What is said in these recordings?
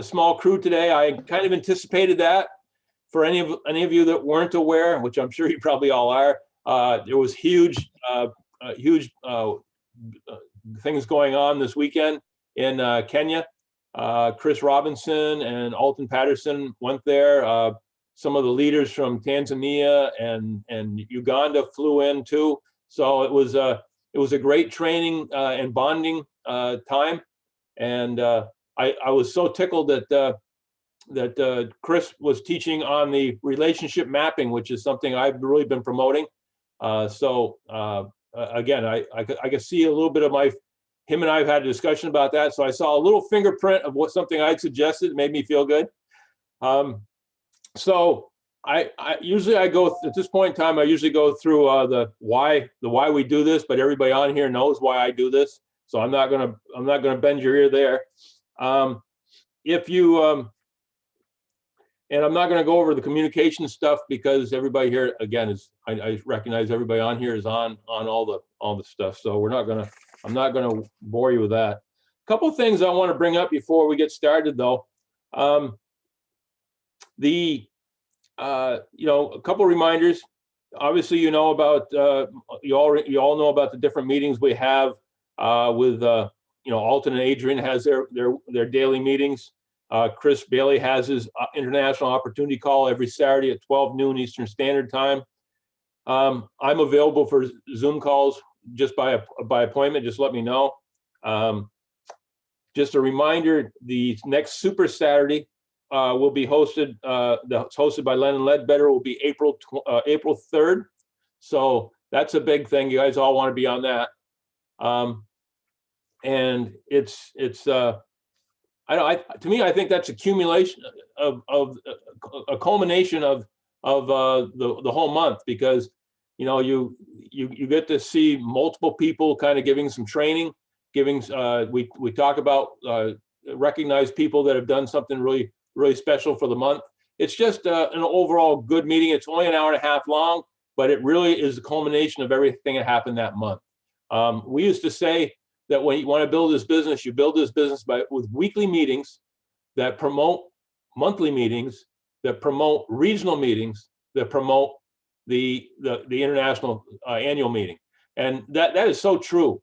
a small crew today. I kind of anticipated that. For any of you that weren't aware, which I'm sure you probably all are, there was huge things going on this weekend in Kenya. Chris Robinson and Alton Patterson went there. Some of the leaders from Tanzania and Uganda flew in too. So it was a great training and bonding time. And I was so tickled that Chris was teaching on the relationship mapping, which is something I've really been promoting. Again, I could see a little bit of him and I have had a discussion about that. So I saw a little fingerprint of something I'd suggested. It made me feel good. So I usually go at this point in time, I usually go through the why we do this, but everybody on here knows why I do this. So I'm not gonna bend your ear there. And I'm not going to go over the communication stuff because everybody here, again, I recognize everybody on here is on all the stuff. So I'm not going to bore you with that. A couple of things I want to bring up before we get started, though. A couple of reminders. Obviously, you know about you all know about the different meetings we have with Alton and Adrian has their daily meetings. Chris Bailey has his international opportunity call every Saturday at 12 noon Eastern Standard Time. I'm available for Zoom calls just by appointment. Just let me know. Just a reminder: the next Super Saturday will be hosted. That's hosted by Lennon Ledbetter. Will be April 3rd. So that's a big thing. You guys all want to be on that. And it's to me, I think that's accumulation of a culmination of the whole month, because you get to see multiple people kind of giving some training, we talk about recognize people that have done something really special for the month. It's just an overall good meeting. It's only an hour and a half long, but it really is a culmination of everything that happened that month. We used to say that when you want to build this business, you build this business with weekly meetings that promote monthly meetings, that promote regional meetings, that promote the international annual meeting. And that is so true.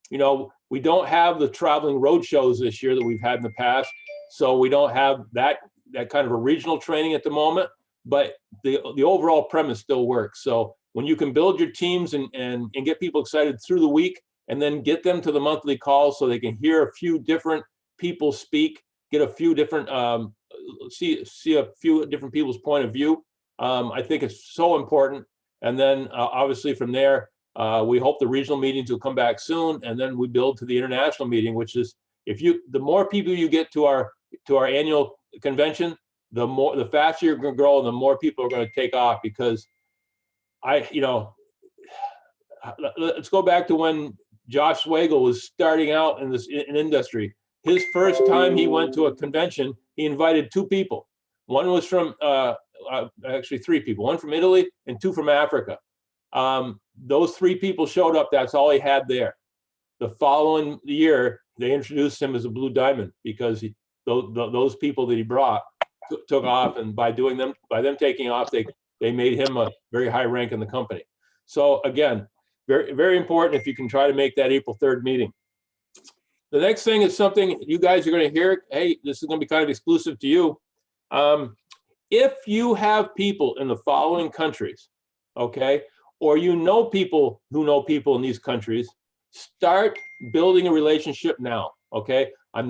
We don't have the traveling road shows this year that we've had in the past. So we don't have that kind of a regional training at the moment, but the overall premise still works. So when you can build your teams and get people excited through the week, and then get them to the monthly calls so they can hear a few different people speak, get a few different, see a few different people's point of view. I think it's so important. And then obviously from there, we hope the regional meetings will come back soon, and then we build to the international meeting, which is the more people you get to our annual convention, the faster you're going to grow and the more people are going to take off. Because let's go back to when Josh Swagel was starting out in industry. His first time he went to a convention, he invited 2 people. One was from, actually 3 people, one from Italy and 2 from Africa. Those 3 people showed up. That's all he had there. The following year, they introduced him as a Blue Diamond because those people that he brought took off, and by them taking off, they made him a very high rank in the company. So again, very, very important if you can try to make that April 3rd meeting. The next thing is something you guys are going to hear. Hey, this is going to be kind of exclusive to you. If you have people in the following countries, okay, or people who know people in these countries, start building a relationship now, okay? I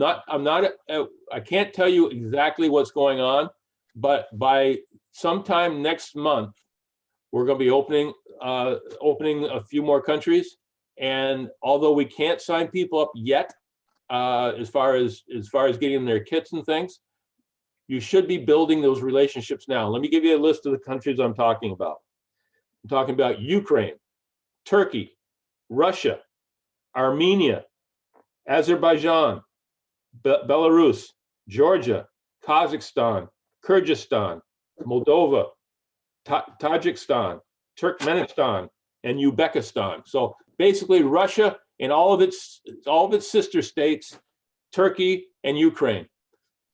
can't tell you exactly what's going on, but by sometime next month, we're going to be opening a few more countries. And although we can't sign people up yet, as far as getting them their kits and things, you should be building those relationships now. Let me give you a list of the countries I'm talking about. I'm talking about Ukraine, Turkey, Russia, Armenia, Azerbaijan, Belarus, Georgia, Kazakhstan, Kyrgyzstan, Moldova, Tajikistan, Turkmenistan, and Uzbekistan. So basically Russia and all of its sister states, Turkey and Ukraine.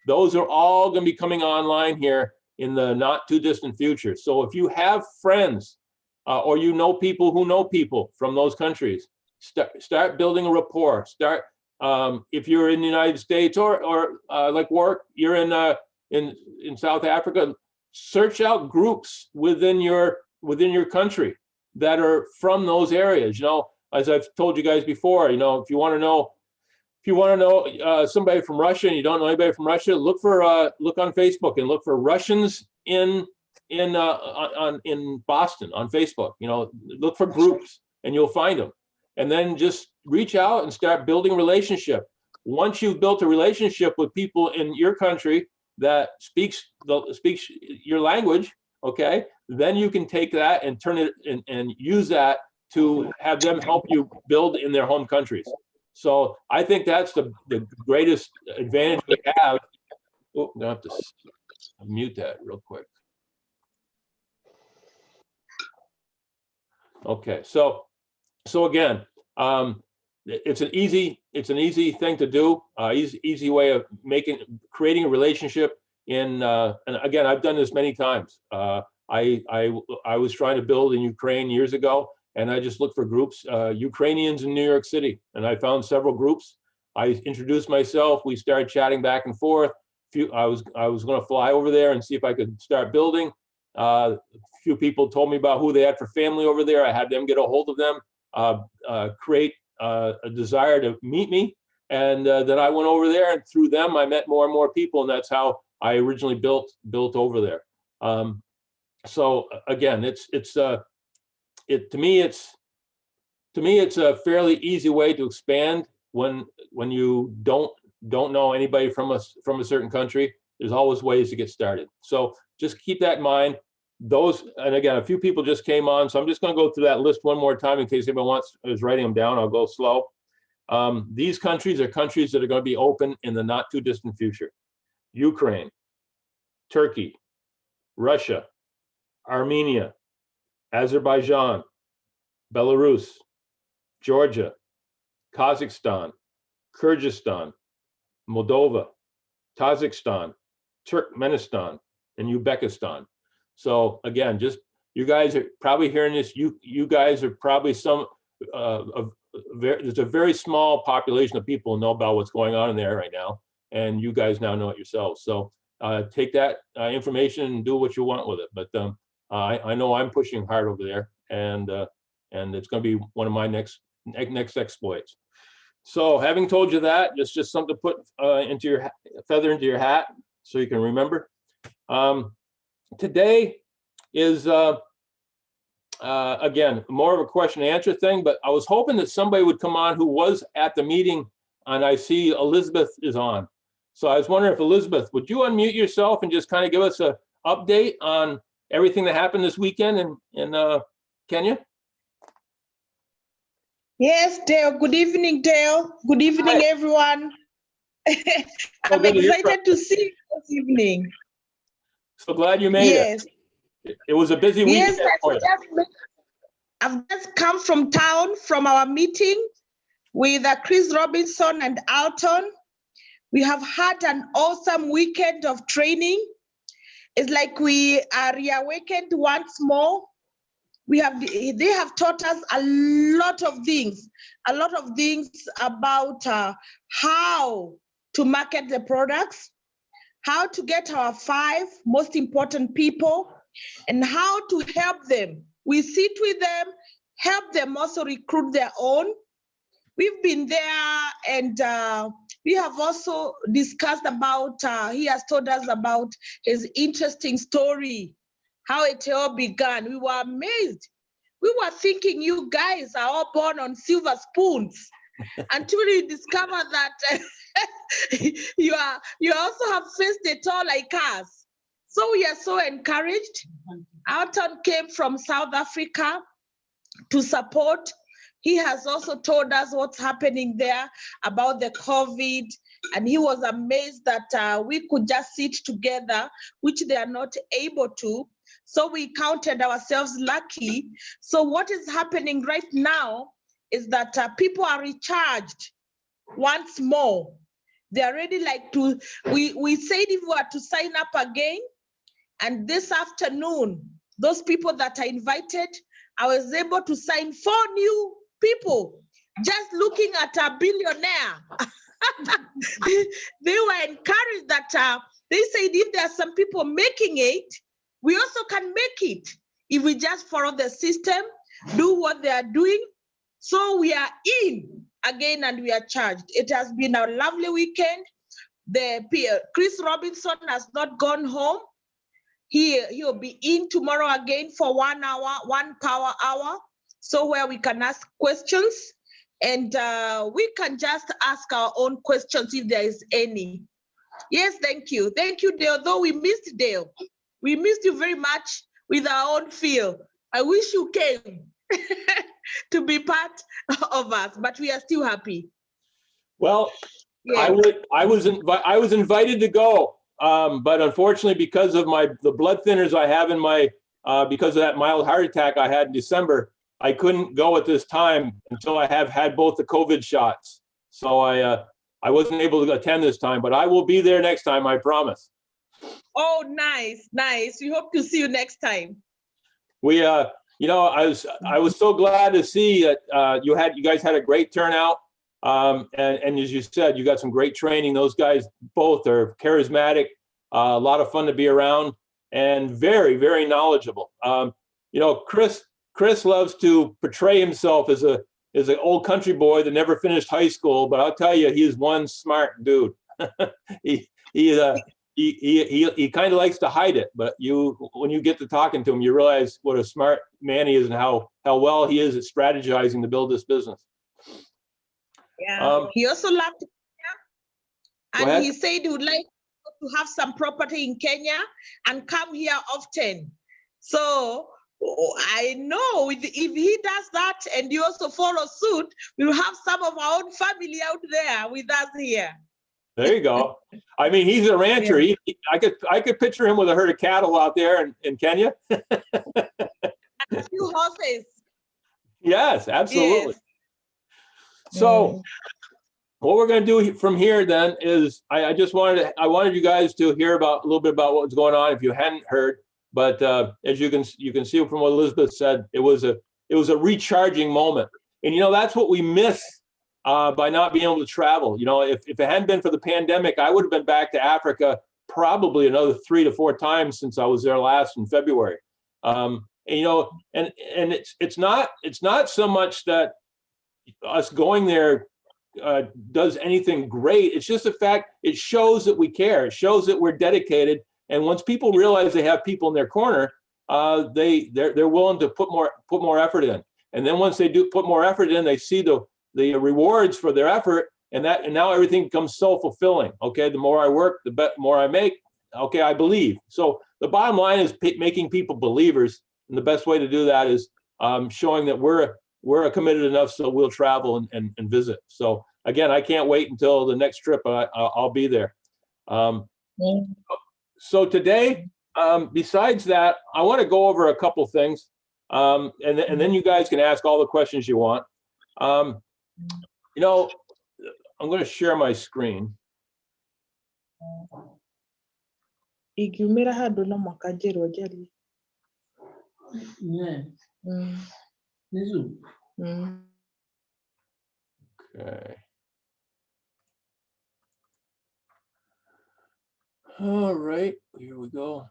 Those are all going to be coming online here in the not too distant future. So if you have friends or you know people who know people from those countries, start building a rapport. Start if you're in the United States or like Warwick, you're in South Africa. Search out groups within your country that are from those areas. You know, as I've told you guys before, you know, if you want to know somebody from Russia and you don't know anybody from Russia, look on Facebook and look for Russians in Boston on Facebook. You know, look for groups and you'll find them. And then just reach out and start building a relationship. Once you've built a relationship with people in your country that speaks your language, okay, then you can take that and turn it and use that to have them help you build in their home countries. So I think that's the greatest advantage we have. Oh, I'm gonna have to mute that real quick. Okay, so again, it's an easy thing to do. Easy way of creating a relationship. And again, I've done this many times. I was trying to build in Ukraine years ago, and I just looked for groups, Ukrainians in New York City, and I found several groups. I introduced myself. We started chatting back and forth. I was going to fly over there and see if I could start building. A few people told me about who they had for family over there. I had them get a hold of them, create a desire to meet me, and then I went over there, and through them I met more and more people, and that's how I originally built over there. So again, to me it's a fairly easy way to expand when you don't know anybody from a certain country. There's always ways to get started. So just keep that in mind. And again, a few people just came on, so I'm just going to go through that list one more time in case anyone is writing them down. I'll go slow. These countries are countries that are going to be open in the not too distant future: Ukraine, Turkey, Russia, Armenia, Azerbaijan, Belarus, Georgia, Kazakhstan, Kyrgyzstan, Moldova, Tajikistan, Turkmenistan, and Uzbekistan. So again, just you guys are probably hearing this. You guys are probably there's a very small population of people who know about what's going on in there right now, and you guys now know it yourselves. So take that information and do what you want with it. But I know I'm pushing hard over there, and it's going to be one of my next exploits. So having told you that, it's just something to put feather into your hat so you can remember. Today is again more of a question and answer thing, but I was hoping that somebody would come on who was at the meeting, and I see Elizabeth is on. So I was wondering if Elizabeth, would you unmute yourself and just kind of give us an update on everything that happened this weekend in Kenya? Yes, Dale. Good evening, Dale. Good evening, Hi. Everyone. I'm excited to see you this evening. So glad you made it. It was a busy weekend. Yes, I've just come from town from our meeting with Chris Robinson and Alton. We have had an awesome weekend of training. It's like we are reawakened once more. They have taught us a lot of things about how to market the products, how to get our 5 most important people, and how to help them. We sit with them, help them also recruit their own. We've been there, and we have also discussed about, he has told us about his interesting story, how it all began. We were amazed. We were thinking you guys are all born on silver spoons until we discover that you also have faced it all like us. So we are so encouraged. Alton came from South Africa to support. He has also told us what's happening there about the COVID, and he was amazed that we could just sit together, which they are not able to. So we counted ourselves lucky. So what is happening right now is that people are recharged once more. They are ready like to, we said if we were to sign up again, and this afternoon, those people that I invited, I was able to sign 4 new people, just looking at a billionaire. They were encouraged that they said if there are some people making it, we also can make it if we just follow the system, do what they are doing. So we are in again and we are charged. It has been a lovely weekend. Chris Robinson has not gone home. He'll be in tomorrow again for 1 hour, 1 power hour. So where we can ask questions and we can just ask our own questions if there is any. Yes, thank you. Thank you, Dale. Though we missed Dale. We missed you very much with our own feel. I wish you came to be part of us, but we are still happy. Well, Yes. I was invited to go, but unfortunately, because of the blood thinners I have in my, because of that mild heart attack I had in December, I couldn't go at this time until I have had both the COVID shots. So I wasn't able to attend this time, but I will be there next time, I promise. Oh, nice, nice. We hope to see you next time. We, you know, I was so glad to see that you guys had a great turnout. And as you said, you got some great training. Those guys both are charismatic, a lot of fun to be around, and very, very knowledgeable. You know, Chris loves to portray himself as an old country boy that never finished high school, but I'll tell you, he's one smart dude. He kind of likes to hide it, but when you get to talking to him, you realize what a smart man he is and how well he is at strategizing to build this business. Yeah. He also loved Kenya, and he said he would like to have some property in Kenya and come here often. So I know if he does that and you also follow suit, we'll have some of our own family out there with us here. There you go. I mean, he's a rancher. Yeah. I could picture him with a herd of cattle out there in Kenya. A few horses. Yes, absolutely. Yes. So what we're going to do from here then is I wanted you guys to hear a little bit about what's going on if you hadn't heard. But as you can see from what Elizabeth said, it was a recharging moment. And you know, that's what we miss by not being able to travel. You know, if it hadn't been for the pandemic, I would have been back to Africa probably another 3 to 4 times since I was there last in February. And you know, and it's not so much that us going there does anything great. It's just the fact it shows that we care. It shows that we're dedicated. And once people realize they have people in their corner, they're willing to put more effort in. And then once they do put more effort in, they see the rewards for their effort, and now everything becomes self-fulfilling. Okay, the more I work, the more I make. Okay, I believe. So the bottom line is making people believers, and the best way to do that is showing that we're committed enough so we'll travel and visit. So again, I can't wait until the next trip. I'll be there. So today, besides that, I want to go over a couple things, and then you guys can ask all the questions you want. You know, I'm going to share my screen. Okay. All right, here we go.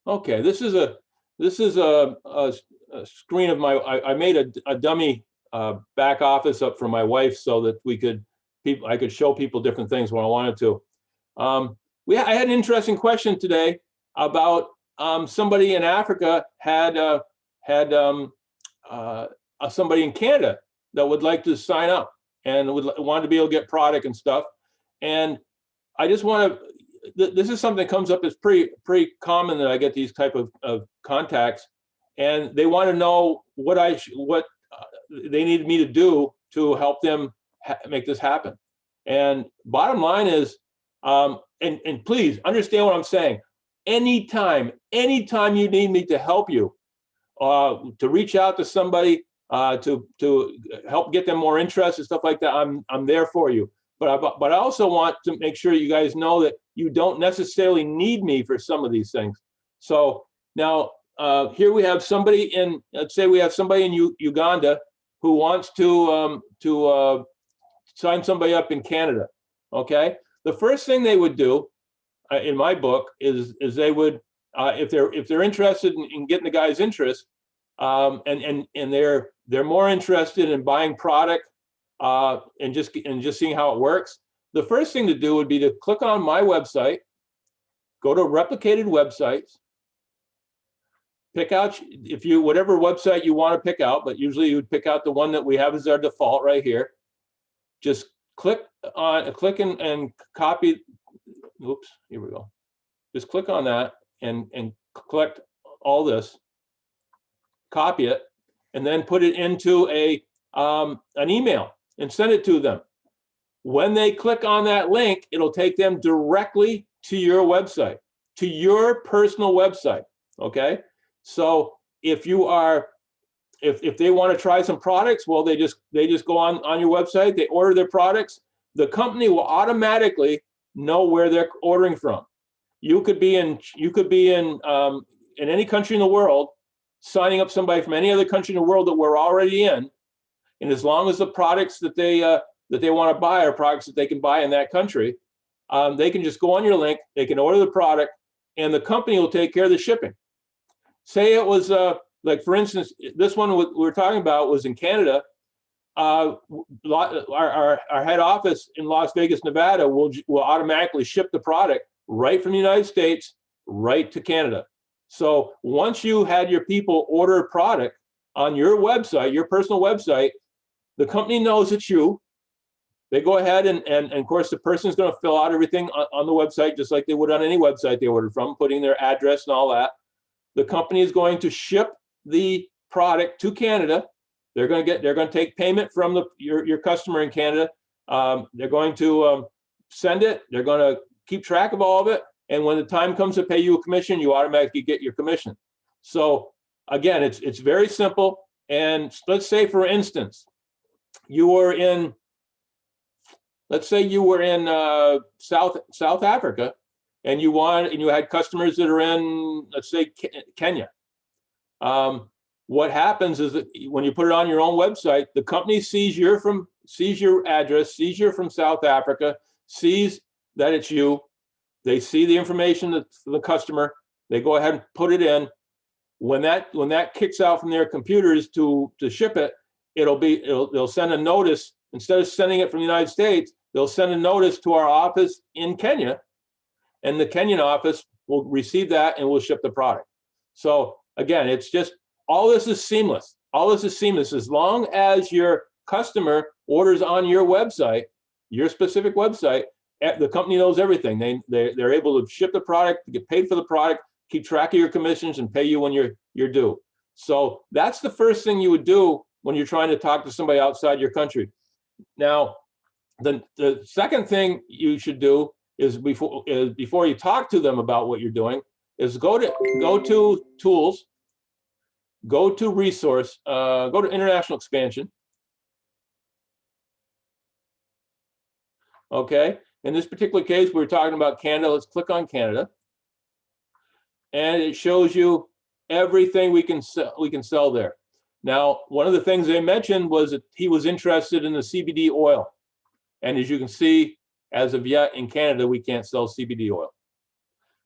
Okay, this is a screen of I made a dummy back office up for my wife so that I could show people different things when I wanted to. I had an interesting question today about somebody in Africa had somebody in Canada that would like to sign up and wanted to be able to get product and stuff. And I just want to. This is something that comes up as pretty common that I get these type of contacts, and they want to know what they need me to do to help them make this happen. And bottom line is, and please understand what I'm saying. Anytime you need me to help you, to reach out to somebody, to help get them more interest and stuff like that, I'm there for you. but I also want to make sure you guys know that you don't necessarily need me for some of these things. So now here we have somebody in, let's say we have somebody in Uganda who wants to sign somebody up in Canada. Okay, the first thing they would do, in my book, is they would, if they're interested in getting the guy's interest, and they're more interested in buying product and just seeing how it works. The first thing to do would be to click on my website, go to replicated websites, pick out whatever website you want to pick out, but usually you would pick out the one that we have as our default right here. Just click and copy. Oops, here we go. Just click on that and collect all this, copy it, and then put it into an email and send it to them. When they click on that link, it'll take them directly to your website, to your personal website. Okay, so if they want to try some products, well, they just go on your website, they order their products. The company will automatically know where they're ordering from. You could be in any country in the world, signing up somebody from any other country in the world that we're already in, and as long as the products that they want to buy are products that they can buy in that country, they can just go on your link, they can order the product, and the company will take care of the shipping. Say it was like, for instance, this one we were talking about was in Canada. Our head office in Las Vegas, Nevada will automatically ship the product right from the United States right to Canada. So once you had your people order a product on your website, your personal website, the company knows it's you. They go ahead and of course the person's going to fill out everything on the website just like they would on any website they ordered from, putting their address and all that. The company is going to ship the product to Canada. They're going to take payment from your customer in Canada. They're going to send it. They're going to keep track of all of it. And when the time comes to pay you a commission, you automatically get your commission. So again, it's very simple. And let's say, for instance, let's say you were in South Africa, and you had customers that are in, let's say, Kenya. What happens is that when you put it on your own website, the company sees your address, sees you're from South Africa, sees that it's you. They see the information that's the customer. They go ahead and put it in. When that kicks out from their computers to ship it, they'll send a notice. Instead of sending it from the United States, they'll send a notice to our office in Kenya, and the Kenyan office will receive that and will ship the product. So again, it's just, all this is seamless. All this is seamless as long as your customer orders on your website, your specific website. The company knows everything. They're able to ship the product, get paid for the product, keep track of your commissions, and pay you when you're due. So that's the first thing you would do when you're trying to talk to somebody outside your country. Now, the second thing you should do is before you talk to them about what you're doing is go to tools, go to resource, go to international expansion. Okay, in this particular case, we're talking about Canada. Let's click on Canada, and it shows you everything we can sell there. Now, one of the things they mentioned was that he was interested in the CBD oil, and as you can see, as of yet in Canada, we can't sell CBD oil.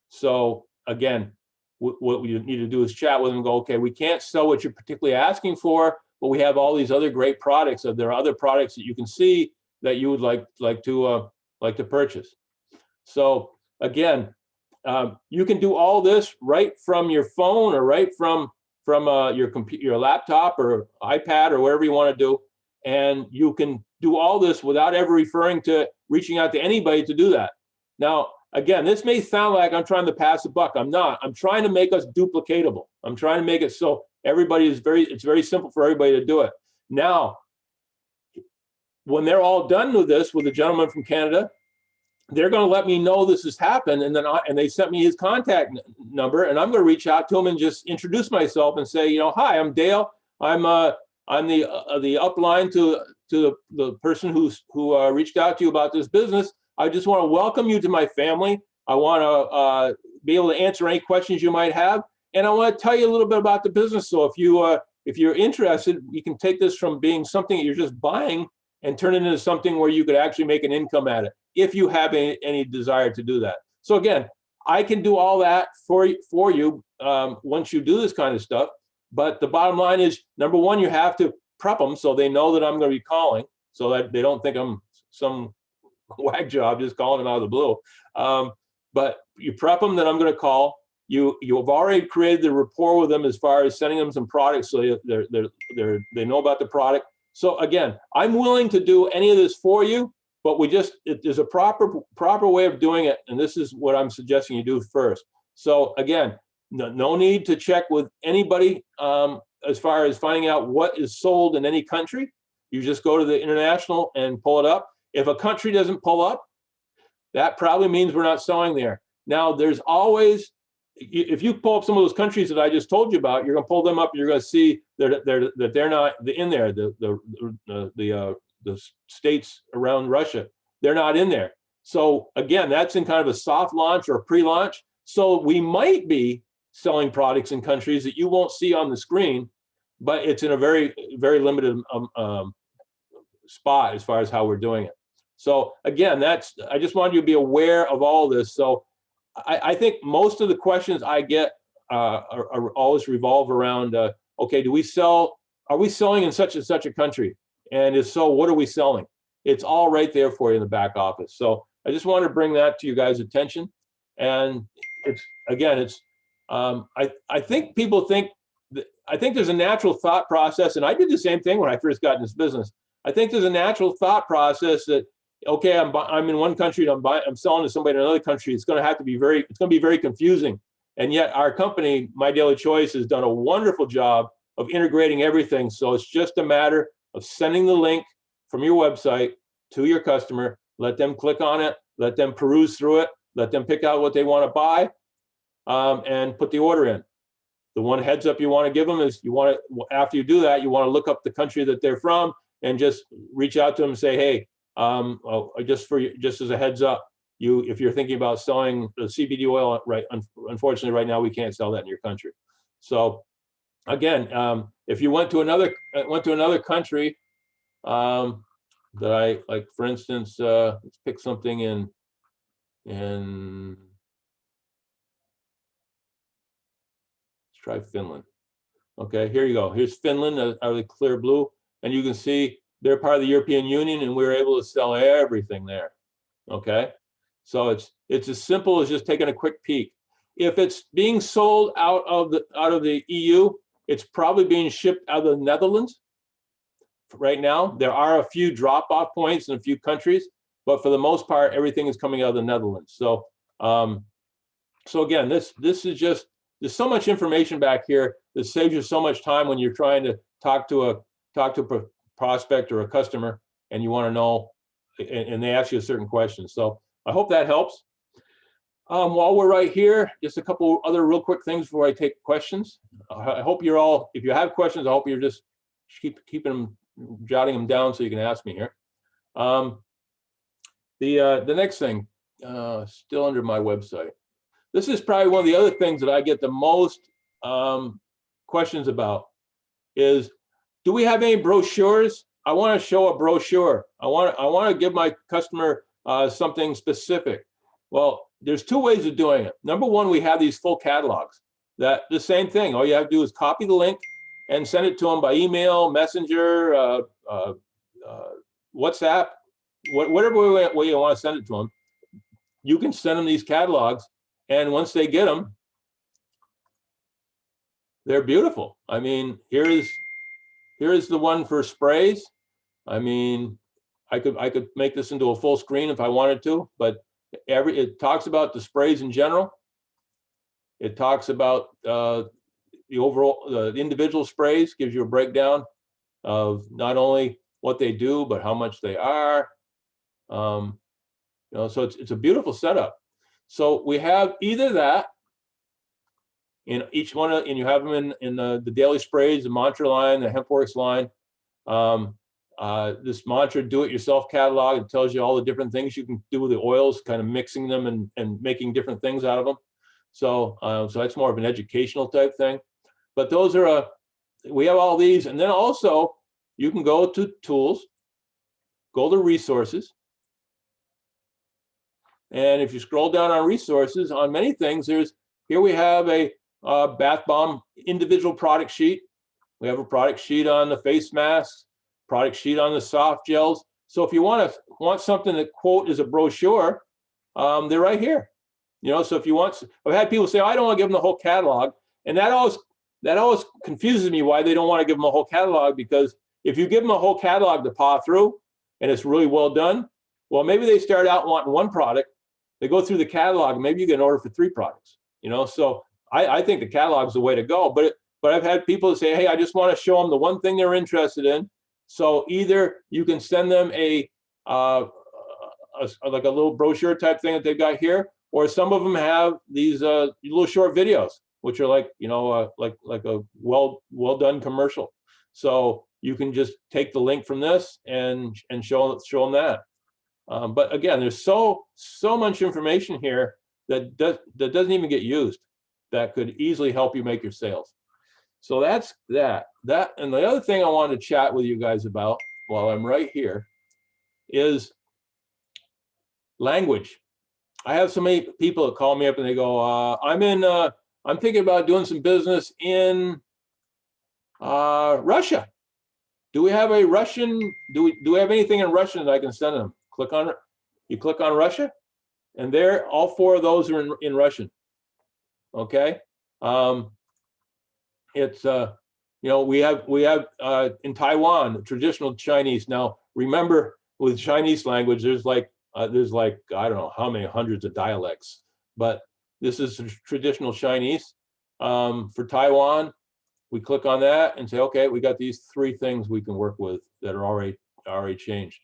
So again, what we need to do is chat with them and go, okay, we can't sell what you're particularly asking for, but we have all these other great products. So there are other products that you can see that you would like to purchase. So again, you can do all this right from your phone or right from your computer, your laptop or iPad or wherever you want to do, and you can do all this without ever reaching out to anybody to do that. Now, again, this may sound like I'm trying to pass a buck. I'm not. I'm trying to make us duplicatable. I'm trying to make it so it's very simple for everybody to do it. Now, when they're all done with this, with the gentleman from Canada, they're going to let me know this has happened, and then they sent me his contact number, and I'm going to reach out to him and just introduce myself and say, hi, I'm Dale. I'm the upline to the person who reached out to you about this business. I just want to welcome you to my family. I want to be able to answer any questions you might have, and I want to tell you a little bit about the business. So if you're interested, you can take this from being something that you're just buying and turn it into something where you could actually make an income at it, if you have any desire to do that. So again, I can do all that for you once you do this kind of stuff. But the bottom line is, number one, you have to prep them so they know that I'm going to be calling, so that they don't think I'm some whack job just calling them out of the blue. But you prep them that I'm going to call. You've already created the rapport with them as far as sending them some products, so they know about the product. So again, I'm willing to do any of this for you, but there's a proper way of doing it, and this is what I'm suggesting you do first. So again, no need to check with anybody as far as finding out what is sold in any country. You just go to the international and pull it up. If a country doesn't pull up, that probably means we're not selling there. Now, there's always, if you pull up some of those countries that I just told you about, you're going to pull them up and you're going to see that they're not in there. The states around Russia, they're not in there. So again, that's in kind of a soft launch or a pre-launch. So we might be selling products in countries that you won't see on the screen, but it's in a very, very limited spot as far as how we're doing it. So again, I just wanted you to be aware of all this. So I think most of the questions I get are always revolve around, okay, are we selling in such and such a country? And if so, what are we selling? It's all right there for you in the back office. So I just wanted to bring that to you guys' attention. And I think people think, I think there's a natural thought process, and I did the same thing when I first got in this business. I think there's a natural thought process that, okay, I'm in one country and I'm selling to somebody in another country. It's going to be very confusing. And yet our company, My Daily Choice, has done a wonderful job of integrating everything. So it's just a matter of sending the link from your website to your customer, let them click on it, let them peruse through it, let them pick out what they want to buy, and put the order in. The one heads up you want to give them is after you do that, you want to look up the country that they're from and just reach out to them and say, hey, just as a heads up, if you're thinking about selling the CBD oil, right? Unfortunately, right now we can't sell that in your country. So again, if you went to another country that I like, for instance, let's pick something in let's try Finland. Okay, here you go. Here's Finland out of the clear blue, and you can see they're part of the European Union, and we were able to sell everything there. Okay, so it's as simple as just taking a quick peek. If it's being sold out of the EU, it's probably being shipped out of the Netherlands right now. There are a few drop-off points in a few countries, but for the most part, everything is coming out of the Netherlands. So, so again, this is just, there's so much information back here that saves you so much time when you're trying to talk to a prospect or a customer, and you want to know, and they ask you a certain question. So I hope that helps. While we're right here, just a couple other real quick things before I take questions. I hope you're all, if you have questions, I hope you're just keeping them, jotting them down so you can ask me here. The next thing, still under my website. This is probably one of the other things that I get the most questions about is, do we have any brochures? I want to show a brochure. I want to give my customer something specific. Well, there's two ways of doing it. Number one, we have these full catalogs. That the same thing. All you have to do is copy the link and send it to them by email, messenger, WhatsApp, whatever way you want to send it to them. You can send them these catalogs, and once they get them, they're beautiful. I mean, here is the one for sprays. I mean, I could make this into a full screen if I wanted to, but it talks about the sprays in general. It talks about the overall, the individual sprays, gives you a breakdown of not only what they do, but how much they are. You know, so it's a beautiful setup. So we have either that in each one, and you have them in the Daily Sprays, the Mantra line, the HempWorks line. this mantra, do-it-yourself catalog. It tells you all the different things you can do with the oils, kind of mixing them and making different things out of them. So, so that's more of an educational type thing. But those are, we have all these. And then also you can go to tools, go to resources. And if you scroll down on resources, on many things, here we have a bath bomb individual product sheet. We have a product sheet on the face masks, product sheet on the soft gels. So if you want something that, quote, is a brochure, they're right here. You know, so if you want, I've had people say, oh, I don't want to give them the whole catalog. And that always confuses me why they don't want to give them a whole catalog, because if you give them a whole catalog to paw through and it's really well done, well, maybe they start out wanting one product, they go through the catalog, maybe you get an order for 3 products, you know? So I think the catalog is the way to go, but I've had people say, hey, I just want to show them the one thing they're interested in. So either you can send them like a little brochure type thing that they've got here, or some of them have these little short videos, which are like, you know, like a well done commercial. So you can just take the link from this and show them that. But again, there's so much information here that doesn't even get used, that could easily help you make your sales. So that's that. And the other thing I wanted to chat with you guys about while I'm right here is language. I have so many people that call me up and they go, I'm thinking about doing some business in Russia. Do we have a Russian, do we have anything in Russian that I can send them? Click on it. You click on Russia, and there, all 4 of those are in Russian. Okay. It's you know, we have in Taiwan traditional Chinese. Now remember, with Chinese language, there's like I don't know how many hundreds of dialects, but this is traditional Chinese. For Taiwan, we click on that and say, okay, we got these 3 things we can work with that are already changed.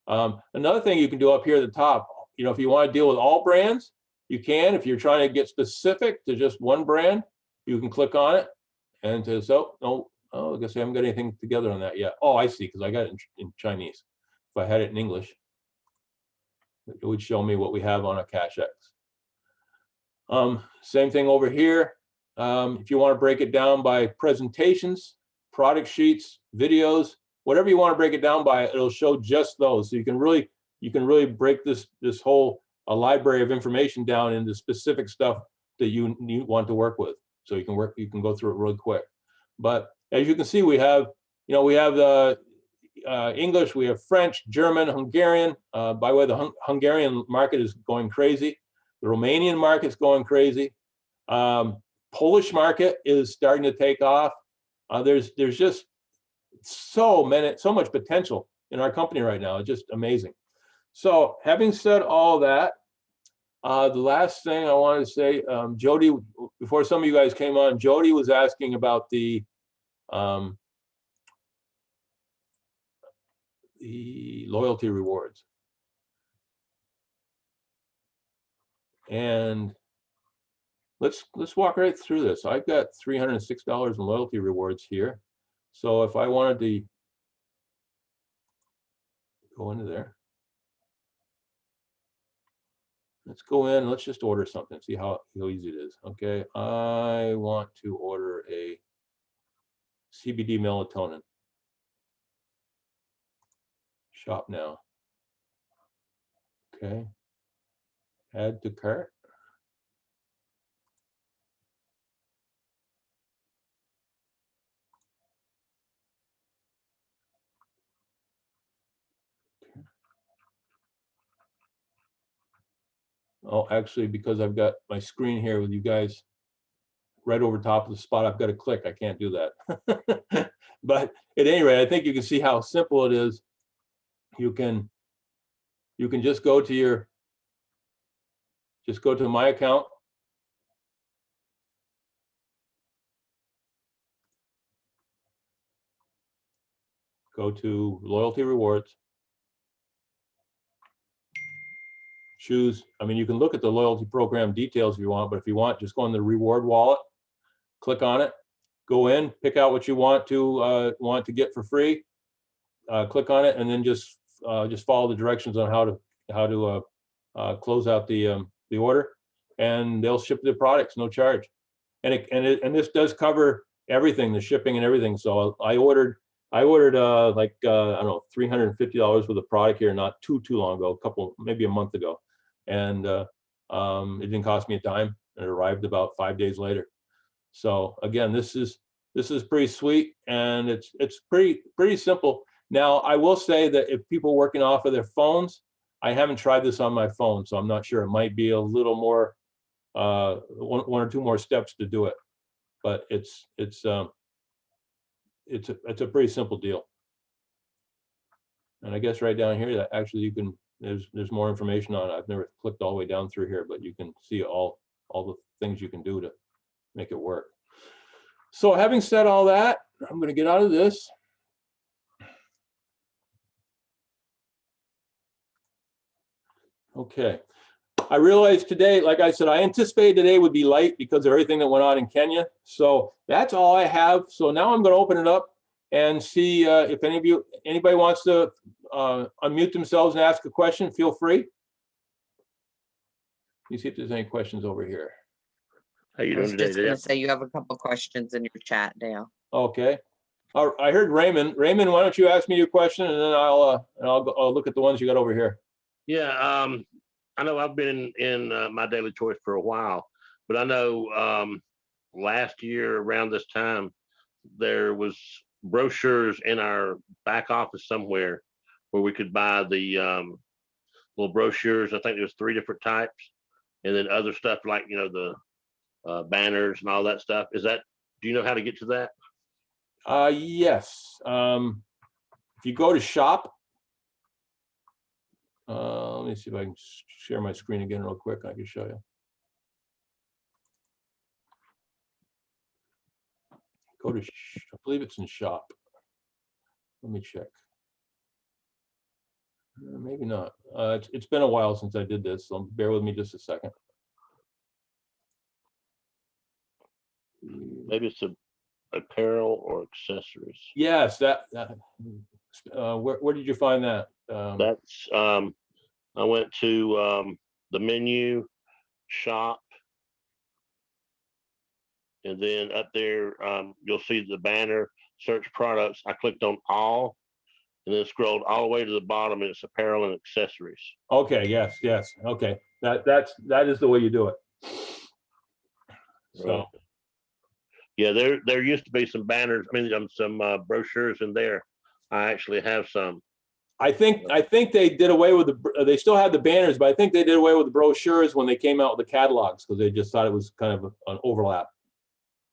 Another thing you can do up here at the top, you know, if you want to deal with all brands, you can. If you're trying to get specific to just one brand, you can click on it and say, so, no, oh, I guess I haven't got anything together on that yet. Oh, I see, because I got it in Chinese. If I had it in English, it would show me what we have on a CashX. Same thing over here. If you want to break it down by presentations, product sheets, videos, whatever you want to break it down by, it'll show just those. So you can really break this whole library of information down into specific stuff that you want to work with. So you can go through it really quick. But as you can see, we have the English, we have French, German, Hungarian. By the way, the Hungarian market is going crazy. The Romanian market's going crazy. Polish market is starting to take off. There's just so much potential in our company right now. It's just amazing. So having said all that, the last thing I wanted to say, Jody, before some of you guys came on, Jody was asking about the loyalty rewards. And let's walk right through this. I've got $306 in loyalty rewards here. So if I wanted to go into there, let's go in, let's just order something, see how easy it is. Okay, I want to order a CBD melatonin. Shop now. Okay, add to cart. Oh, actually, because I've got my screen here with you guys right over top of the spot I've got to click, I can't do that. But at any rate, I think you can see how simple it is. You can just go to my account. Go to loyalty rewards. Choose, I mean, you can look at the loyalty program details if you want, but if you want, just go in the reward wallet, click on it, go in, pick out what you want to get for free, click on it and then just follow the directions on how to close out the order, and they'll ship the products, no charge. And this does cover everything, the shipping and everything. So I ordered like I don't know, $350 worth of product here not too long ago, maybe a month ago, and it didn't cost me a dime. It arrived about 5 days later. So again, this is pretty sweet, and it's pretty simple. Now I will say that if people are working off of their phones, I haven't tried this on my phone, so I'm not sure. It might be a little more, one or two more steps to do it, but it's a pretty simple deal. And I guess right down here that actually you can, there's more information on it. I've never clicked all the way down through here, but you can see all the things you can do to make it work. So having said all that, I'm going to get out of this. Okay. I realized today, like I said, I anticipated today would be light because of everything that went on in Kenya. So that's all I have. So now I'm going to open it up and see if anybody wants to unmute themselves and ask a question. Feel free. Let me see if there's any questions over here. How you I was doing just today, gonna Dale? say you have a couple questions in your chat, Dale. Okay. I heard Raymond. Raymond, why don't you ask me your question, and then I'll look at the ones you got over here. Yeah, I know I've been in My Daily Choice for a while, but I know last year around this time, there was brochures in our back office somewhere where we could buy the little brochures. I think there was 3 different types, and then other stuff like, you know, the banners and all that stuff. Do you know how to get to that? Yes. If you go to shop, let me see if I can share my screen again real quick. I can show you. Go to, I believe it's in shop. Let me check. Maybe not. It's been a while since I did this, so bear with me just a second. Maybe it's apparel or accessories. Yes, where did you find that? That's I went to the menu, shop, and then up there you'll see the banner, search products. I clicked on all, and then scrolled all the way to the bottom, and it's apparel and accessories. Okay, yes. Okay. That is the way you do it. So Right. Yeah, there used to be some banners, some brochures in there. I actually have some. I think they did away with they still had the banners, but I think they did away with the brochures when they came out with the catalogs because they just thought it was kind of an overlap.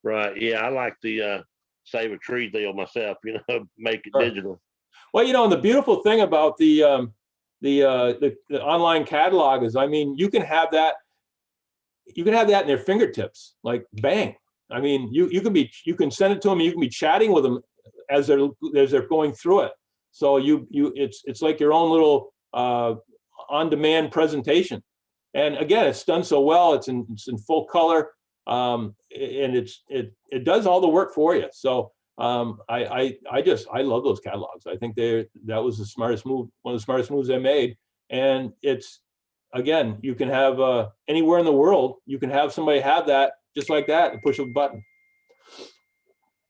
Right. Yeah, I like the Save a Tree deal myself, make it Sure. digital. Well, and the beautiful thing about the online catalog is, you can have that in their fingertips, like bang. You can send it to them. You can be chatting with them as they're going through it. So it's like your own little on-demand presentation. And again, it's done so well. It's in full color, and it does all the work for you. So I love those catalogs. I think that was the smartest move, one of the smartest moves they made. And it's, again, you can have anywhere in the world, you can have somebody have that just like that and push a button.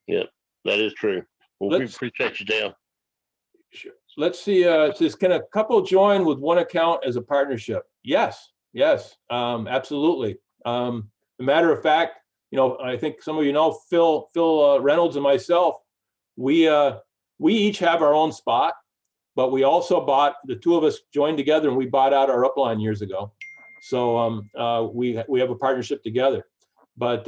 Yeah, that is true. Well, we appreciate you, Dale. Sure. Let's see. It says, can a couple join with one account as a partnership? Yes, absolutely. A matter of fact, I think some of you know Phil Reynolds and myself. We each have our own spot, but we also the 2 of us joined together and we bought out our upline years ago. So we have a partnership together. But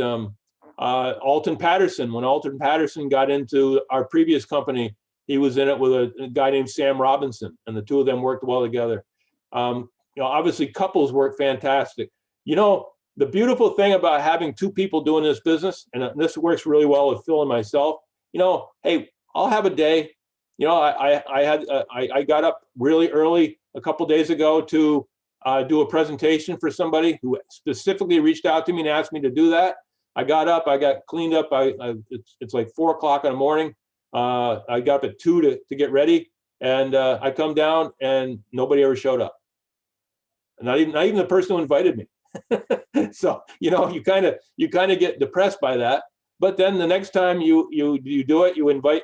Alton Patterson, when Alton Patterson got into our previous company, he was in it with a guy named Sam Robinson, and the 2 of them worked well together. Obviously couples work fantastic. The beautiful thing about having 2 people doing this business, and this works really well with Phil and myself, hey, I'll have a day. I got up really early a couple days ago to do a presentation for somebody who specifically reached out to me and asked me to do that. I got up, I got cleaned up. It's like 4 o'clock in the morning. I got up at 2 to get ready. And I come down and nobody ever showed up. Not even the person who invited me. So, you know, you kind of get depressed by that. But then the next time you do it, you invite,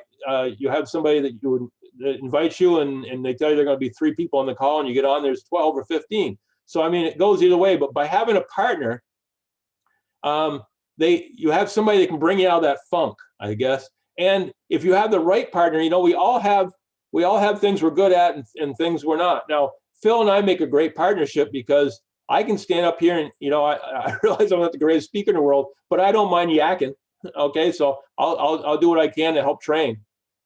you have somebody that invites you, and they tell you there are going to be 3 people on the call, and you get on, there's 12 or 15. So, I mean, it goes either way. But by having a partner, you have somebody that can bring you out of that funk, I guess. And if you have the right partner, you know, we all have things we're good at and things we're not. Now, Phil and I make a great partnership because I can stand up here and, you know, I realize I'm not the greatest speaker in the world, but I don't mind yakking. Okay, so I'll do what I can to help train.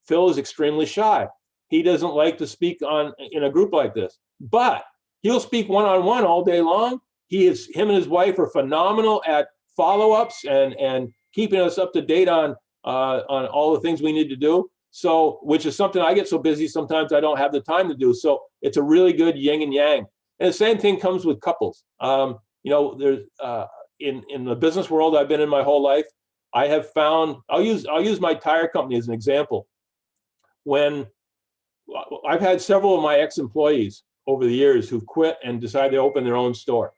Phil is extremely shy. He doesn't like to speak in a group like this, but he'll speak one-on-one all day long. Him and his wife are phenomenal at follow-ups and keeping us up to date on all the things we need to do. So, which is something I get so busy sometimes I don't have the time to do. So it's a really good yin and yang. And the same thing comes with couples. You know, there's in the business world I've been in my whole life, I have found, I'll use my tire company as an example. When I've had several of my ex-employees over the years who've quit and decided to open their own store,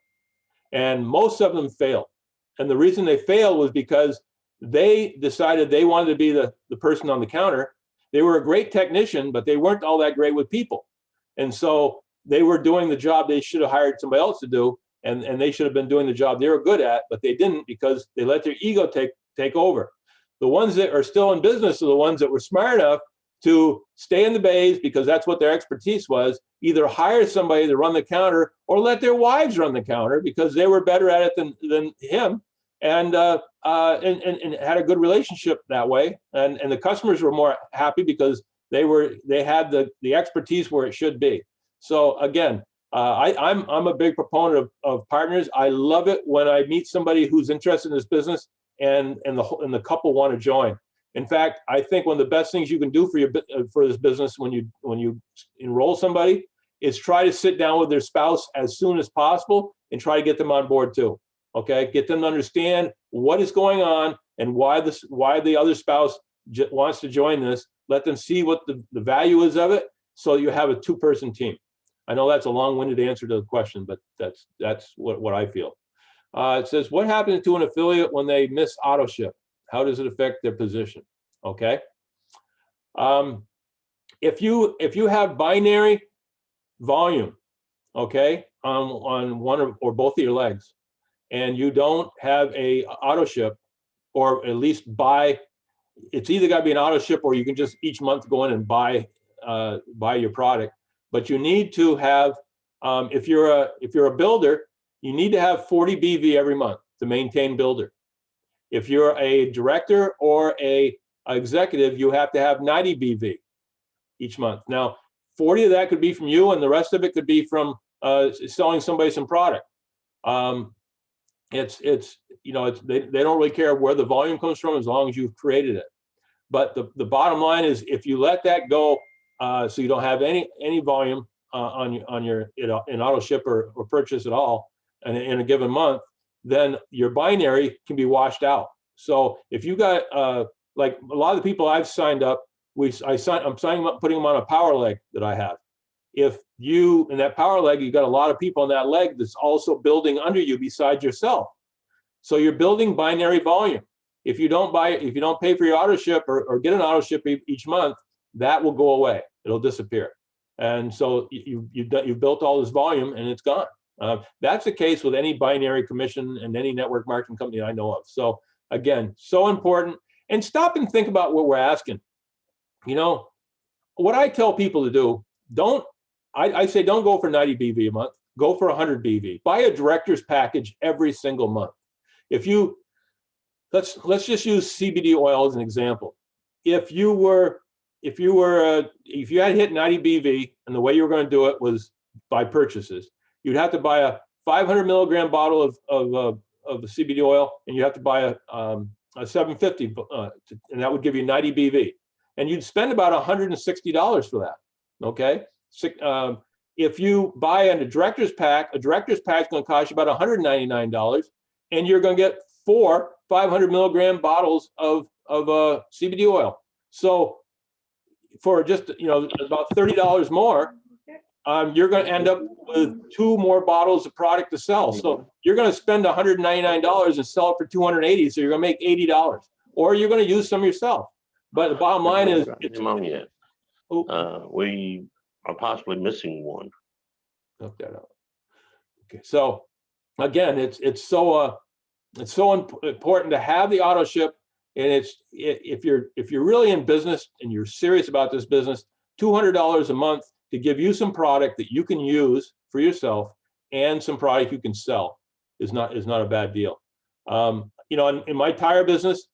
and most of them failed. And the reason they failed was because they decided they wanted to be the person on the counter. They were a great technician, but they weren't all that great with people. And so they were doing the job they should have hired somebody else to do, and they should have been doing the job they were good at, but they didn't because they let their ego take over. The ones that are still in business are the ones that were smart enough to stay in the bays because that's what their expertise was, either hire somebody to run the counter or let their wives run the counter because they were better at it than him, and had a good relationship that way. And the customers were more happy because they had the expertise where it should be. So again, I'm a big proponent of partners. I love it when I meet somebody who's interested in this business and the couple want to join. In fact, I think one of the best things you can do for this business when you enroll somebody is try to sit down with their spouse as soon as possible and try to get them on board too. Okay, get them to understand what is going on and why the other spouse wants to join this. Let them see what the value is of it, so you have a 2-person team. I know that's a long-winded answer to the question, but that's what I feel. It says, what happens to an affiliate when they miss auto ship? How does it affect their position? Okay. If you have binary volume, okay, on one or both of your legs, and you don't have a auto ship, or at least buy, it's either got to be an auto ship or you can just each month go in and buy your product. But you need to have, if you're a builder, you need to have 40 BV every month to maintain builder. If you're a director or a executive, you have to have 90 BV each month. Now, 40 of that could be from you, and the rest of it could be from selling somebody some product. They don't really care where the volume comes from as long as you've created it. But the bottom line is, if you let that go, so you don't have any volume on your in auto ship or purchase at all in a given month, then your binary can be washed out. So if you got like a lot of the people I've signed up, I'm signing them up, putting them on a power leg that I have. If you, in that power leg, you got a lot of people on that leg that's also building under you besides yourself. So you're building binary volume. If you don't pay for your auto ship or get an auto ship each month, that will go away. It'll disappear. And so you've built all this volume and it's gone. That's the case with any binary commission and any network marketing company I know of. So again, so important. And stop and think about what we're asking. You know, what I tell people to do, I say don't go for 90 BV a month, go for 100 BV. Buy a director's package every single month. If you, let's just use CBD oil as an example. If you had hit 90 BV and the way you were going to do it was by purchases, you'd have to buy a 500 milligram bottle of the CBD oil, and you have to buy a 750, and that would give you 90 BV. And you'd spend about $160 for that, okay? If you buy a director's pack is going to cost you about $199, and you're going to get 4 500 milligram bottles of CBD oil. So for just, about $30 more, you're going to end up with 2 more bottles of product to sell. So you're going to spend $199 and sell it for $280. So you're going to make $80, or you're going to use some yourself. But the bottom line is, We are possibly missing one. look that up. Okay, so again, it's so important to have the auto ship, and if you're really in business and you're serious about this business, $200 a month to give you some product that you can use for yourself and some product you can sell is not a bad deal. In my tire business,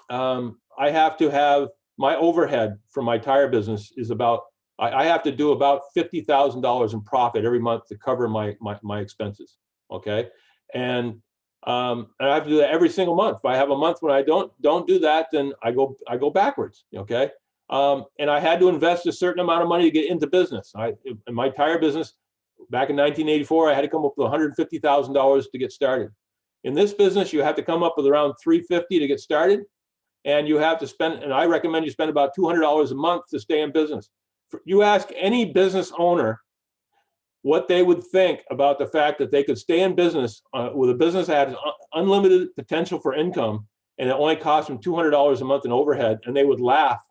I have to have my overhead for my tire business is I have to do about $50,000 in profit every month to cover my expenses. Okay. And I have to do that every single month. If I have a month when I don't do that, then I go backwards. Okay. And I had to invest a certain amount of money to get into business. In my tire business, back in 1984, I had to come up with $150,000 to get started. In this business, you have to come up with around $350 to get started. And you have to spend, and I recommend you spend about $200 a month to stay in business. You ask any business owner what they would think about the fact that they could stay in business with a business that has unlimited potential for income, and it only costs them $200 a month in overhead, and they would laugh.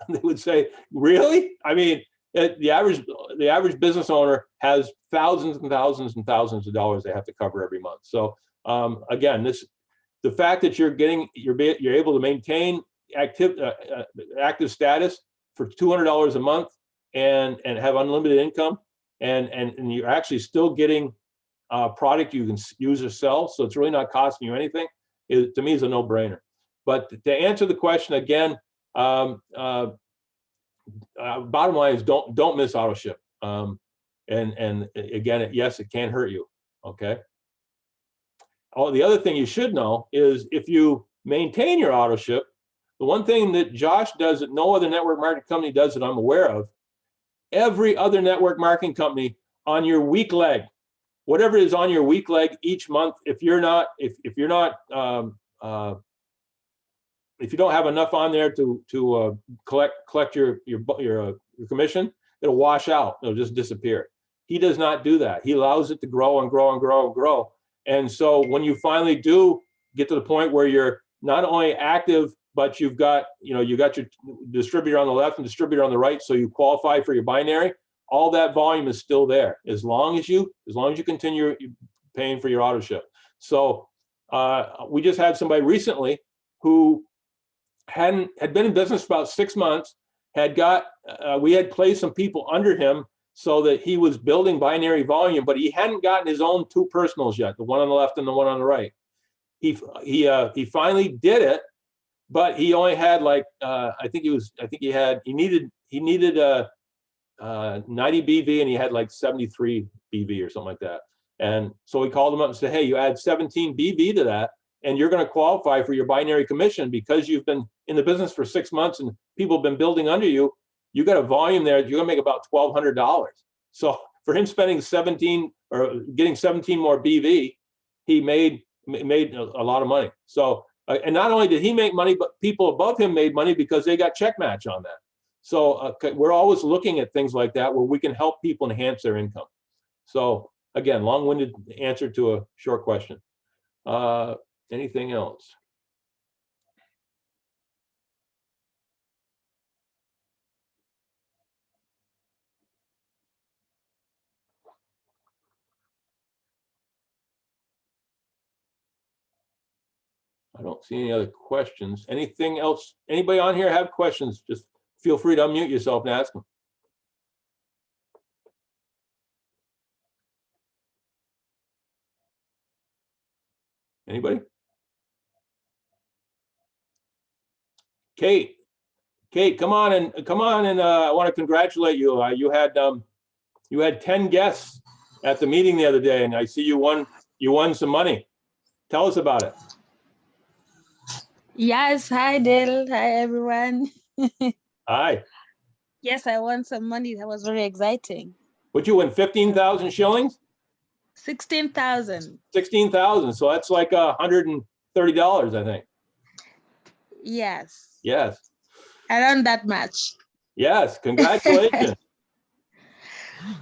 They would say, "Really?" I mean, the average business owner has thousands and thousands and thousands of dollars they have to cover every month. So again, the fact that you're able to maintain active status for $200 a month and have unlimited income, and you're actually still getting product you can use or sell, so it's really not costing you anything, to me is a no-brainer. But to answer the question again, bottom line is don't miss auto ship. And again, yes, it can hurt you. Okay. The other thing you should know is if you maintain your auto ship, the one thing that Josh does that no other network marketing company does that I'm aware of, every other network marketing company on your weak leg, whatever is on your weak leg each month, if you don't have enough on there to collect your commission, it'll wash out. It'll just disappear. He does not do that. He allows it to grow and grow and grow and grow. And so when you finally do get to the point where you're not only active, but you got your distributor on the left and distributor on the right, so you qualify for your binary, all that volume is still there as long as you continue paying for your auto ship. So we just had somebody recently who had been in business for about 6 months, we had placed some people under him so that he was building binary volume, but he hadn't gotten his own 2 personals yet, the one on the left and the one on the right. He finally did it, but he only had he needed 90 BV and he had like 73 BV or something like that. And so we called him up and said, "Hey, you add 17 BV to that, and you're going to qualify for your binary commission because you've been in the business for 6 months and people have been building under you. You got a volume there. You're going to make about $1,200. So for him spending 17 or getting 17 more BV, he made a lot of money. So, and not only did he make money, but people above him made money because they got check match on that. So we're always looking at things like that where we can help people enhance their income. So again, long-winded answer to a short question. Anything else? I don't see any other questions. Anything else? Anybody on here have questions? Just feel free to unmute yourself and ask them. Anybody? Kate, come on and I want to congratulate you. You had 10 guests at the meeting the other day, and I see you won some money. Tell us about it. Yes, hi Dale, hi everyone. Hi. Yes, I won some money. That was very exciting. Would you win 15,000 shillings? 16,000. 16,000. So that's like $130, I think. Yes. Yes. Around that much. Yes, congratulations.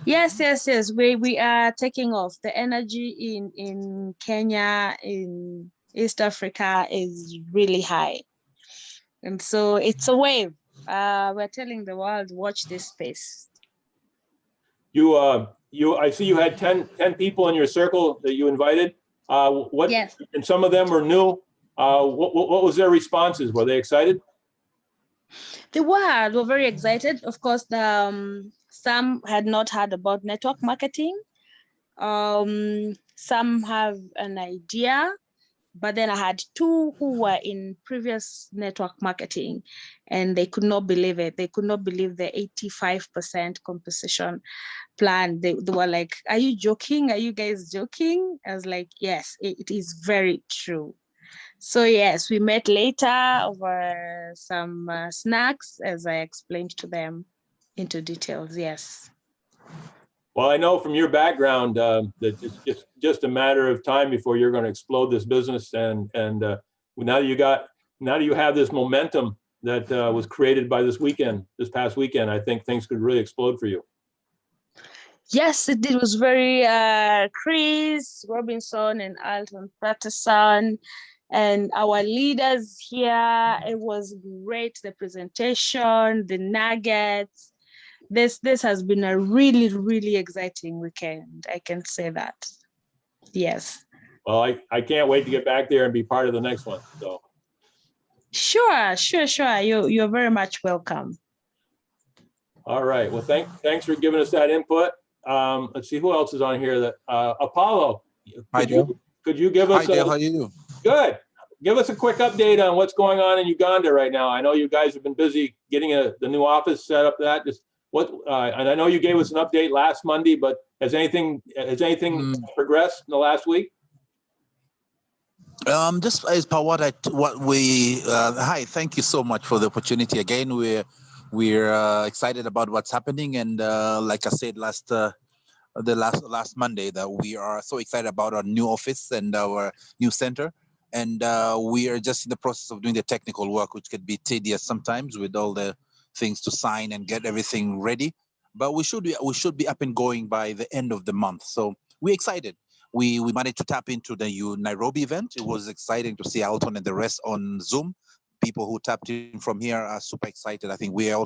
Yes, yes, yes. We are taking off. The energy in Kenya, in East Africa is really high. And so it's a wave. We're telling the world, watch this space. I see you had 10 people in your circle that you invited. Yes. And some of them were new. What was their responses? Were they excited? They were very excited. Of course, some had not heard about network marketing. Some have an idea, but then I had two who were in previous network marketing and they could not believe it. They could not believe the 85% composition plan. They were like, are you joking? Are you guys joking? I was like, yes, it is very true. So yes, we met later over some snacks as I explained to them into details, yes. Well, I know from your background that it's just a matter of time before you're going to explode this business. And now that you have this momentum that was created by this past weekend, I think things could really explode for you. Yes, it was very Chris Robinson and Alton Patterson and our leaders here. It was great, the presentation, the nuggets. This has been a really, really exciting weekend. I can say that. Yes. Well, I can't wait to get back there and be part of the next one. So. Sure. You're very much welcome. All right. Well, thanks for giving us that input. Let's see who else is on here. That Apollo. Hi, Joe. Could you give us? Hi, Dale. How you doing? Good. Give us a quick update on what's going on in Uganda right now. I know you guys have been busy getting the new office set up. And I know you gave us an update last Monday, but has anything progressed in the last week? Just as per hi, thank you so much for the opportunity again. We're excited about what's happening, and like I said last Monday, that we are so excited about our new office and our new center, and we are just in the process of doing the technical work, which could be tedious sometimes with all the things to sign and get everything ready. But we should be up and going by the end of the month. So we're excited. We managed to tap into the Nairobi event. It was exciting to see Alton and the rest on Zoom. People who tapped in from here are super excited. I think we're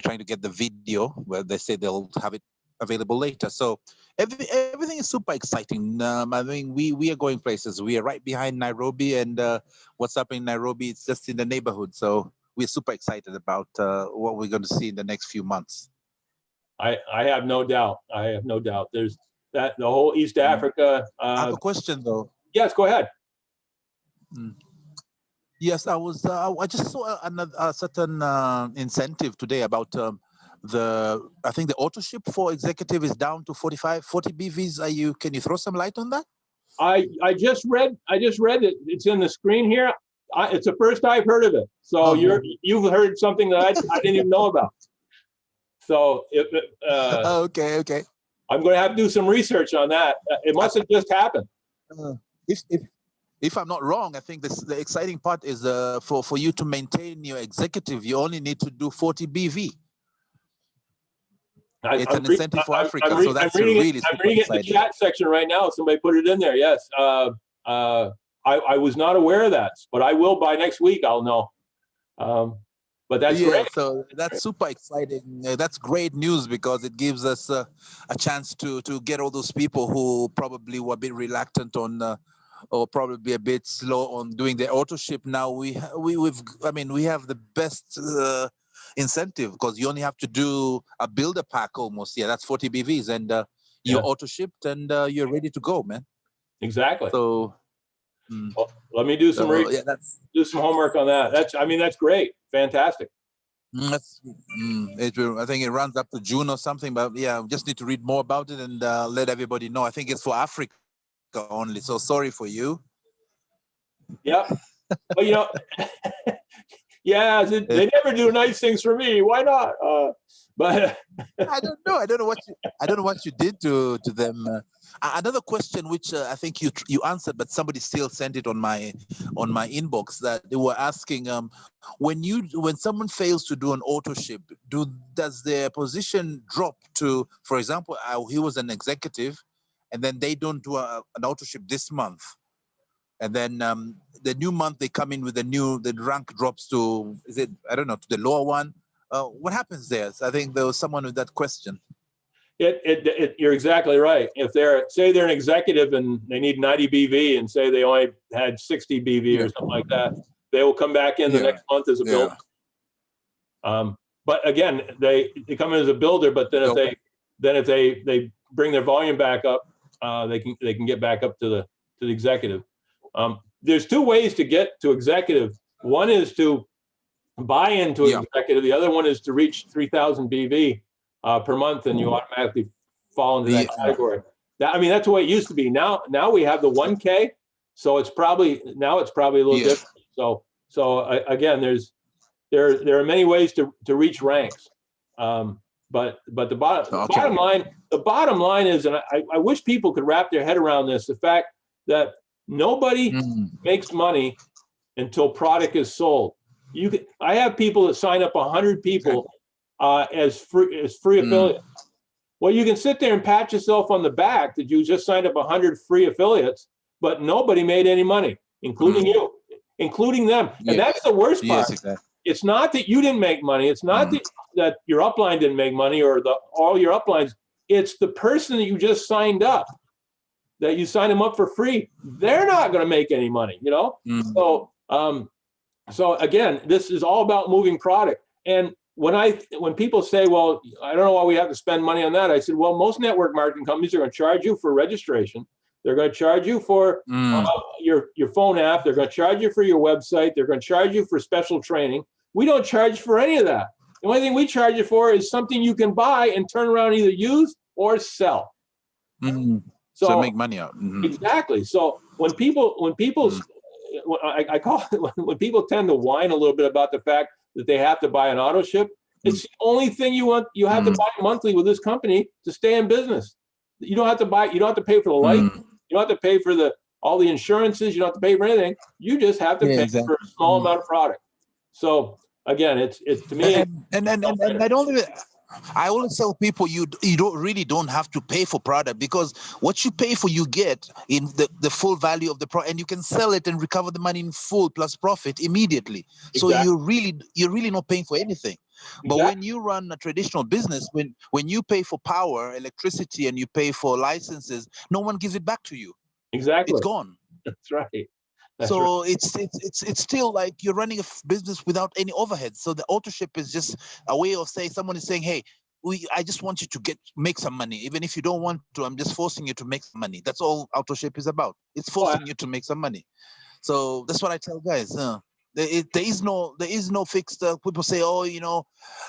trying to get the video where they say they'll have it available later. So everything is super exciting. I mean, we are going places. We are right behind Nairobi, and what's up in Nairobi, it's just in the neighborhood. So we're super excited about what we're going to see in the next few months. I have no doubt. There's the whole East Africa. I have a question though. Yes, go ahead. Yes, I just saw a certain incentive today about I think the auto ship for executive is down to 40 BVs. Can you throw some light on that? I just read it. It's in the screen here. It's the first I've heard of it. So you've heard something that I didn't even know about. So okay. I'm going to have to do some research on that. It must have just happened. If I'm not wrong, I think the exciting part is for you to maintain your executive, you only need to do 40 BV. It's an incentive for Africa, so that's really super I'm reading it in the chat section right now. Somebody put it in there. Yes. I was not aware of that, but I will by next week. I'll know. But that's great. So that's super exciting. That's great news because it gives us a chance to get all those people who probably were a bit reluctant on or probably a bit slow on doing the auto ship. Now we have the best incentive because you only have to do a builder pack almost. Yeah, that's 40 BVs and you're auto shipped and you're ready to go, man. Exactly. So well, let me do some do some homework on that. That's great. Fantastic. I think it runs up to June or something, but yeah, we just need to read more about it and let everybody know. I think it's for Africa only. So sorry for you. Yeah. Well, Yeah, they never do nice things for me. Why not? But I don't know. I don't know what you did to them. Another question, which I think you answered, but somebody still sent it on my inbox, that they were asking, when someone fails to do an auto ship, does their position drop to, for example, he was an executive, and then they don't do an auto ship this month, and then the new month they come in with the rank drops to, is it, I don't know, to the lower one. What happens there? So I think there was someone with that question. you're exactly right. If say they're an executive and they need 90 BV and say they only had 60 BV or something like that, they will come back in the next month as a builder. But again, they come in as a builder, but then if they bring their volume back up, they can get back up to the executive. There's two ways to get to executive. One is to buy into an executive. The other one is to reach 3,000 BV per month, and you automatically fall into that category. That's the way it used to be. Now we have the 1K, so it's probably a little different. So again, there are many ways to reach ranks, but the bottom line is, and I wish people could wrap their head around this: the fact that nobody makes money until product is sold. I have people that sign up 100 people as free affiliates. Well, you can sit there and pat yourself on the back that you just signed up 100 free affiliates, but nobody made any money, including you, including them. And that's the worst part. Yes, exactly. It's not that you didn't make money. It's not that your upline didn't make money or all your uplines. It's the person that you just signed up, that you signed them up for free. They're not going to make any money, So again, this is all about moving product. And when people say, well, I don't know why we have to spend money on that, I said, well, most network marketing companies are going to charge you for registration. They're going to charge you for your phone app. They're going to charge you for your website. They're going to charge you for special training. We don't charge for any of that. The only thing we charge you for is something you can buy and turn around, either use or sell. So make money out. Exactly. So when people when people tend to whine a little bit about the fact that they have to buy an auto ship, it's the only thing you have to buy monthly with this company to stay in business. You don't have to buy, you don't have to pay for the light, you don't have to pay for all the insurances, you don't have to pay for anything. You just have to pay for a small amount of product. So again, it's to me. I always tell people you don't have to pay for product, because what you pay for, you get in the full value of the product, and you can sell it and recover the money in full plus profit immediately. So you're really not paying for anything. But when you run a traditional business, when you pay for power, electricity, and you pay for licenses, no one gives it back to you. Exactly. It's gone. That's right. So it's still like you're running a business without any overhead. So the auto ship is just a way of saying, someone is saying, hey, I just want you to make some money. Even if you don't want to, I'm just forcing you to make some money. That's all auto ship is about. It's forcing you to make some money. So that's what I tell guys. There is no fixed. People say,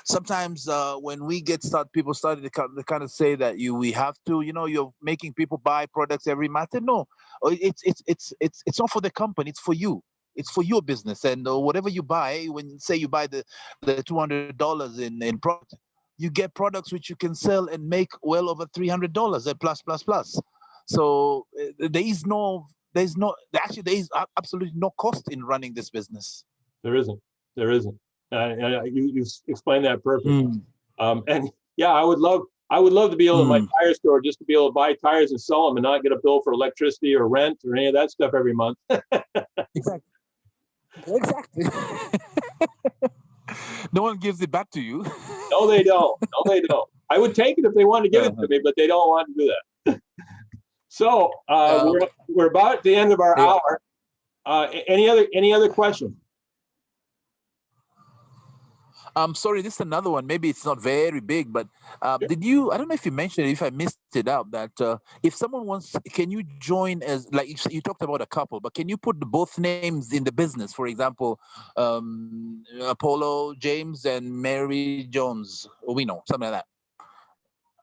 sometimes when we get started, people started to kind of say that we have to, you're making people buy products every month. No, it's not for the company. It's for you. It's for your business, and whatever you buy. When say you buy the $200 in product, you get products which you can sell and make well over $300 plus. So there is absolutely no cost in running this business. There isn't. You explained that perfectly. And yeah, I would love to be able, at my tire store, just to be able to buy tires and sell them and not get a bill for electricity or rent or any of that stuff every month. Exactly. No one gives it back to you. No, they don't. I would take it if they wanted to give it to me, but they don't want to do that. So we're about at the end of our hour. Any other questions? Sorry, this is another one. Maybe it's not very big, but I don't know if you mentioned it, if I missed it out, that if someone wants, can you join as, like you talked about a couple, but can you put both names in the business? For example, Apollo James and Mary Jones, or something like that.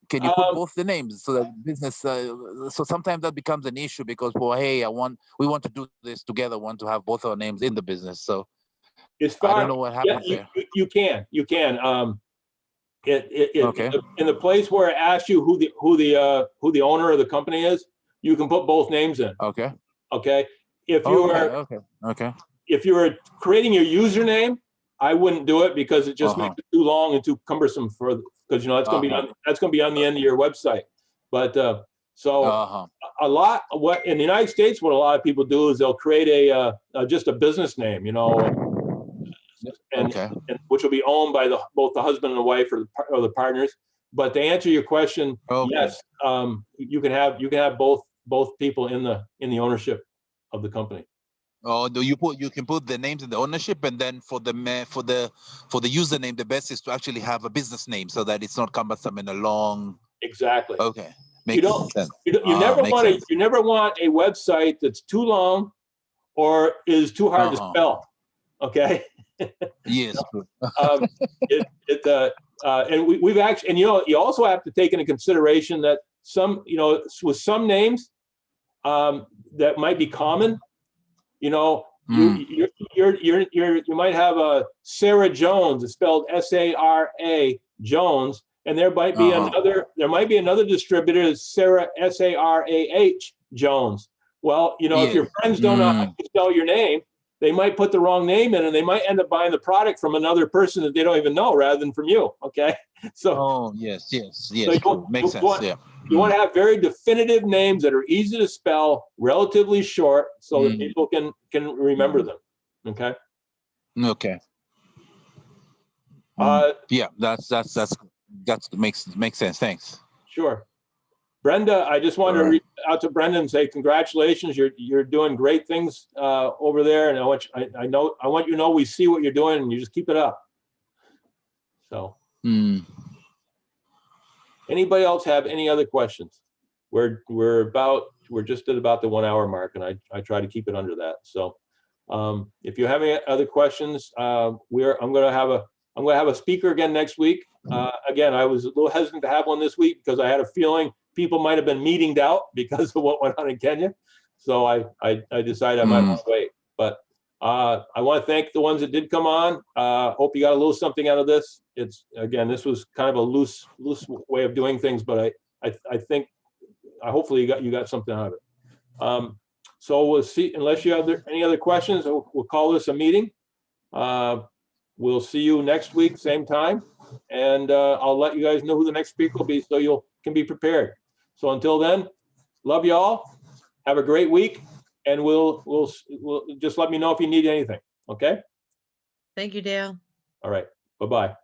Can you put both the names so that business? So sometimes that becomes an issue because, well, hey, we want to do this together. Want to have both our names in the business. So As I far, don't know what yeah, happened there. you can. Okay. In the place where it asks you who the owner of the company is, you can put both names in. Okay. Okay. If you Okay. are Okay. Okay. if you were creating your username, I wouldn't do it because it just makes it too long and too cumbersome because that's going to be on the end of your website. But so a lot what in the United States, what a lot of people do is they'll create just a business name, and which will be owned by both the husband and the wife or the partners. But to answer your question, yes, you can have both people in the ownership of the company. Oh, do you can put the names in the ownership, and then for the username, the best is to actually have a business name so that it's not cumbersome in a long. Exactly. Okay. You Makes sense. You never want a website that's too long or is too hard to spell. Okay. Yes. And we've actually, and you also have to take into consideration that with some names that might be common, you might have a Sarah Jones. It's spelled S-A-R-A Jones, and there might be another distributor that's Sarah S-A-R-A-H Jones. Well, if your friends don't know how to spell your name, they might put the wrong name in, and they might end up buying the product from another person that they don't even know, rather than from you. Okay, so. Yes. So Makes sense. You want to have very definitive names that are easy to spell, relatively short, so that people can remember them. Okay. Okay. Yeah, that makes sense. Thanks. Sure. Brenda, I just wanted to reach out to Brenda and say congratulations. You're doing great things over there, and I want you to know we see what you're doing, and you just keep it up. So. Anybody else have any other questions? We're just at about the 1 hour mark, and I try to keep it under that. So if you have any other questions, I'm going to have a speaker again next week. Again, I was a little hesitant to have one this week because I had a feeling people might have been meetinged out because of what went on in Kenya. So I decided I might want to wait. But I want to thank the ones that did come on. Hope you got a little something out of this. This was kind of a loose way of doing things, but I think hopefully you got something out of it. So we'll see. Unless you have any other questions, we'll call this a meeting. We'll see you next week, same time, and I'll let you guys know who the next speaker will be, so you can be prepared. So until then, love you all. Have a great week. And we'll just let me know if you need anything. Okay. Thank you, Dale. All right. Bye-bye.